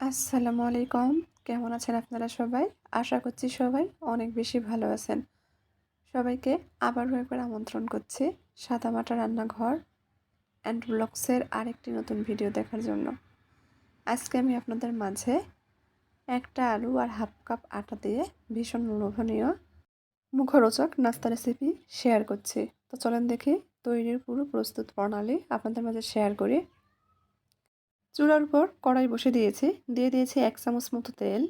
আসসালামু আলাইকুম। কেমন আছেন আপনারা সবাই? আশা করছি সবাই অনেক বেশি ভালো আছেন। সবাইকে আবারও একবার আমন্ত্রণ করছি সাদামাটা রান্নাঘর অ্যান্ড ব্লগসের আরেকটি নতুন ভিডিও দেখার জন্য। আজকে আমি আপনাদের মাঝে একটা আলু আর হাফ কাপ আটা দিয়ে ভীষণ লোভনীয় মুখরোচক নাস্তা রেসিপি শেয়ার করছি। তো চলেন দেখি তৈরির পুরো প্রস্তুত প্রণালী আপনাদের মাঝে শেয়ার করি। চুলার উপর কড়াই বসে দিয়ে দিয়েছি 1 চামচ মতো তেল।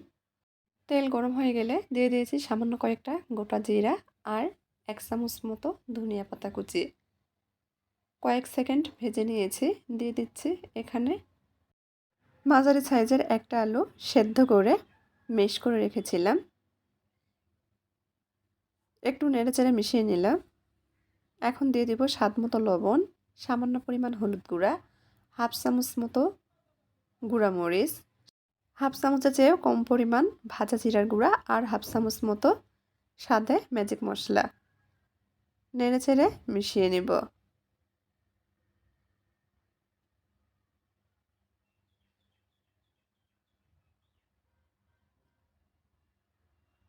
তেল গরম হয়ে গেলে দিয়ে দিয়েছি সামান্য কয়েকটা গোটা জিরা আর 1 চামচ মতো ধনিয়া পাতা কুচি। কয়েক সেকেন্ড ভেজে নিয়েছি। দিয়ে দিচ্ছি এখানে মাঝারি সাইজের একটা আলু সেদ্ধ করে মেশ করে রেখেছিলাম। একটু নেড়েচেড়ে মিশিয়ে নিলাম। এখন দিয়ে দিব স্বাদ মতো লবণ, সামান্য পরিমাণ হলুদ গুঁড়া, হাফ চামচ মতো গুঁড়া মরিচ, হাফ চামচের চেয়েও কম পরিমাণ ভাজা জিরার গুঁড়া আর হাফ চামচ মতো স্বাদে ম্যাজিক মশলা। নেড়েচেড়ে মিশিয়ে নিব।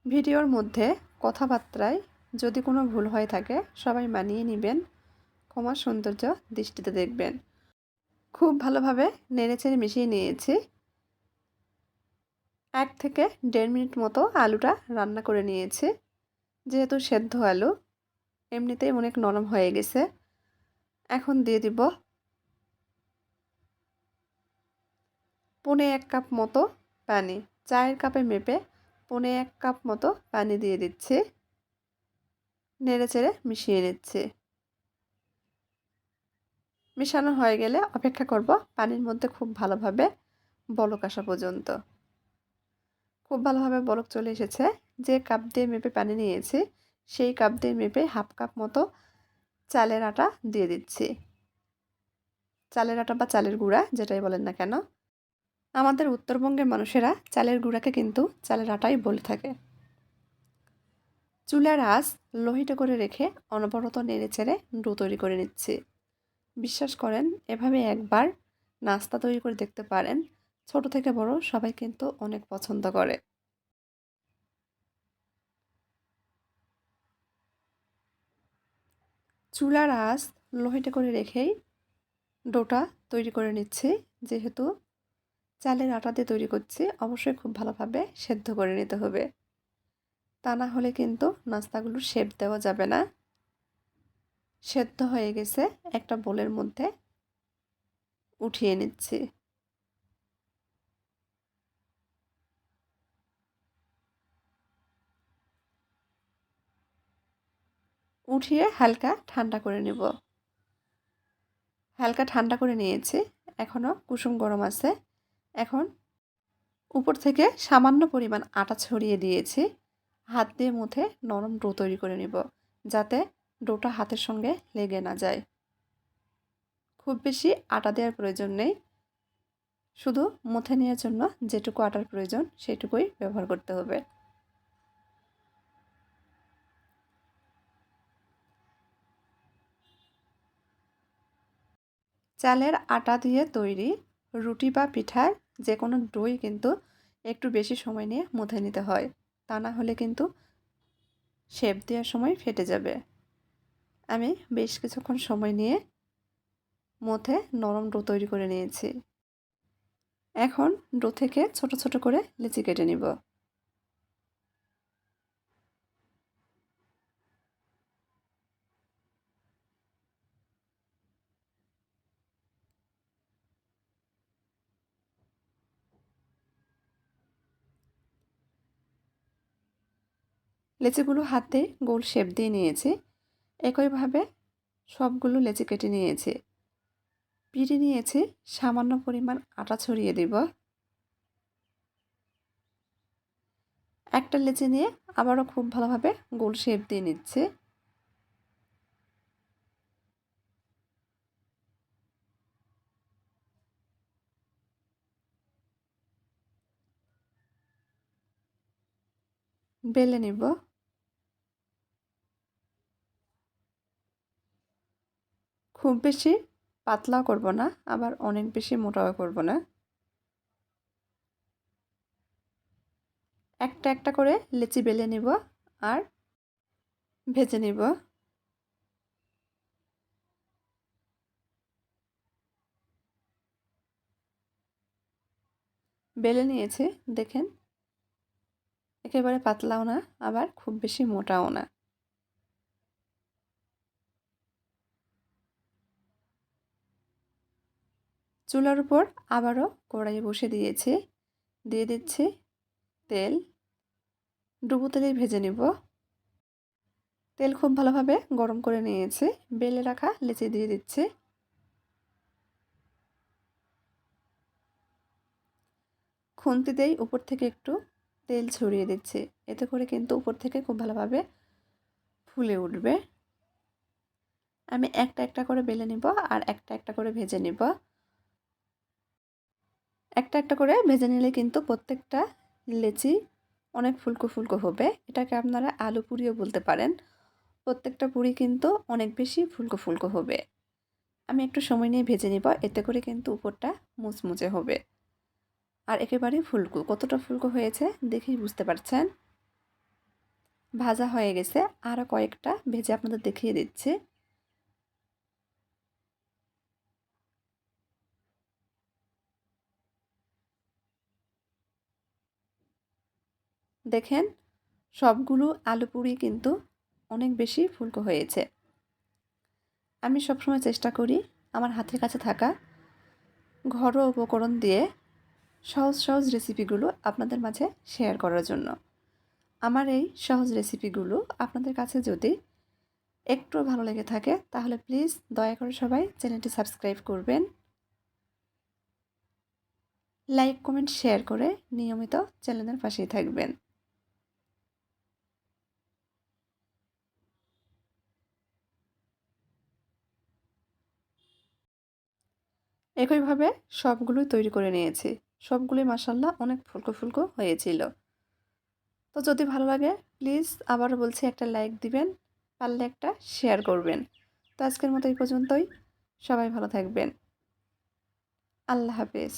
ভিডিওর মধ্যে কথাবার্তায় যদি কোনো ভুল হয়ে থাকে সবাই মানিয়ে নেবেন, ক্ষমার সৌন্দর্য দৃষ্টিতে দেখবেন। খুব ভালোভাবে নেড়েচেড়ে মিশিয়ে নিয়েছি। 1 থেকে 1.5 মিনিট মতো আলুটা রান্না করে নিয়েছি। যেহেতু সেদ্ধ আলু এমনিতেই অনেক নরম হয়ে গেছে। এখন দিয়ে দিব 1.25 কাপ মতো পানি। চায়ের কাপে মেপে 1.25 কাপ মতো পানি দিয়ে দিচ্ছি। নেড়েচেড়ে মিশিয়ে নিচ্ছি। মেশানো হয়ে গেলে অপেক্ষা করব পানির মধ্যে খুব ভালোভাবে বলক আসা পর্যন্ত। খুব ভালোভাবে বলক চলে এসেছে। যে কাপ দিয়ে মেপে পানি নিয়েছি সেই কাপ দিয়ে মেপে হাফ কাপ মতো চালের আটা দিয়ে দিচ্ছি। চালের আটা বা চালের গুঁড়া যেটাই বলেন না কেন, আমাদের উত্তরবঙ্গের মানুষেরা চালের গুঁড়াকে কিন্তু চালের আটাই বলে থাকে। চুলার আঁচ লোহিত করে রেখে অনবরত নেড়েচেড়ে ডো তৈরি করে নিচ্ছি। বিশ্বাস করেন এভাবে একবার নাস্তা তৈরি করে দেখতে পারেন। ছোট থেকে বড় সবাই কিন্তু অনেক পছন্দ করে। চুলার আঁচ লোহিত করে রেখেই ডোটা তৈরি করে নিচ্ছি। যেহেতু চালের আটা দিয়ে তৈরি করছি অবশ্যই খুব ভালোভাবে সেদ্ধ করে নিতে হবে, তা না হলে কিন্তু নাস্তাগুলো শেপ দেওয়া যাবে না। সেদ্ধ হয়ে গেছে, একটা বোলের মধ্যে উঠিয়ে নিচ্ছি। উঠিয়ে হালকা ঠান্ডা করে নেব। হালকা ঠান্ডা করে নিয়েছি, এখনও কুসুম গরম আছে। এখন উপর থেকে সামান্য পরিমাণ আটা ছড়িয়ে দিয়েছি। হাত দিয়ে মুথে নরম ডো তৈরি করে নেব, যাতে ডোটা হাতের সঙ্গে লেগে না যায়। খুব বেশি আটা দেওয়ার প্রয়োজন নেই, শুধু মুথে নেওয়ার জন্য যেটুকু আটার প্রয়োজন সেটুকুই ব্যবহার করতে হবে। চালের আটা দিয়ে তৈরি রুটি বা পিঠার যে কোনো ডোই কিন্তু একটু বেশি সময় নিয়ে মুথে নিতে হয়, তা না হলে কিন্তু শেপ দেওয়ার সময় ফেটে যাবে। আমি বেশ কিছুক্ষণ সময় নিয়ে মুথে নরম ডো তৈরি করে নিয়েছি। এখন ডো থেকে ছোট ছোট করে লিচি কেটে নিব। লেচিগুলো হাতে গোল শেপ দিয়ে নিয়েছি। একইভাবে সবগুলো লেচি কেটে নিয়েছি। পিঠে নিয়েছি, সামান্য পরিমাণ আটা ছড়িয়ে দিব। একটা লেচি নিয়ে আবারও খুব ভালোভাবে গোল শেপ দিয়ে নিচ্ছে। বেলে নিব। খুব বেশি পাতলাও করব না, আবার অনেক বেশি মোটাও করব না। একটা একটা করে লেচি বেলে নিব আর ভেজে নিব। বেলে নিয়েছি, দেখেন একেবারে পাতলাও না আবার খুব বেশি মোটাও না। চুলার উপর আবারও কড়াই বসে দিয়েছি, দিয়ে দিচ্ছি তেল। ডুবো তেলে ভেজে নিব। তেল খুব ভালোভাবে গরম করে নিয়েছি, বেলে রাখা লেচি দিয়ে দিচ্ছি। খুন্তি দিয়েই উপর থেকে একটু তেল ছড়িয়ে দিচ্ছি, এতে করে কিন্তু উপর থেকে খুব ভালোভাবে ফুলে উঠবে। আমি একটা একটা করে বেলে নিব আর একটা একটা করে ভেজে নিব। একটা একটা করে ভেজে নিলে কিন্তু প্রত্যেকটা লেচি অনেক ফুলকো ফুলকো হবে। এটাকে আপনারা আলু পুরিও বলতে পারেন। প্রত্যেকটা পুরি কিন্তু অনেক বেশি ফুলকো ফুলকো হবে। আমি একটু সময় নিয়ে ভেজে নিব, এতে করে কিন্তু উপরটা মুচমুচে হবে। আর একেবারে ফুলকো, কতটা ফুলকো হয়েছে দেখেই বুঝতে পারছেন। ভাজা হয়ে গেছে, আরও কয়েকটা ভেজে আপনাদের দেখিয়ে দিচ্ছি। দেখেন সবগুলো আলু পুরি কিন্তু অনেক বেশি ফুলকো হয়েছে। আমি সবসময় চেষ্টা করি আমার হাতের কাছে থাকা ঘরোয়া উপকরণ দিয়ে সহজ সহজ রেসিপিগুলো আপনাদের মাঝে শেয়ার করার জন্য। আমার এই সহজ রেসিপিগুলো আপনাদের কাছে যদি একটু ভালো লেগে থাকে তাহলে প্লিজ দয়া করে সবাই চ্যানেলটি সাবস্ক্রাইব করবেন, লাইক কমেন্ট শেয়ার করে নিয়মিত চ্যানেলের পাশেই থাকবেন। একইভাবে সবগুলোই তৈরি করে নিয়েছি। সবগুলোই মাশাআল্লাহ অনেক ফুলকো ফুলকো হয়েছিল। তো যদি ভালো লাগে প্লিজ আবারও বলছি একটা লাইক দিবেন, পারলে একটা শেয়ার করবেন। তো আজকের মতো এই পর্যন্তই। সবাই ভালো থাকবেন। আল্লাহ হাফেজ।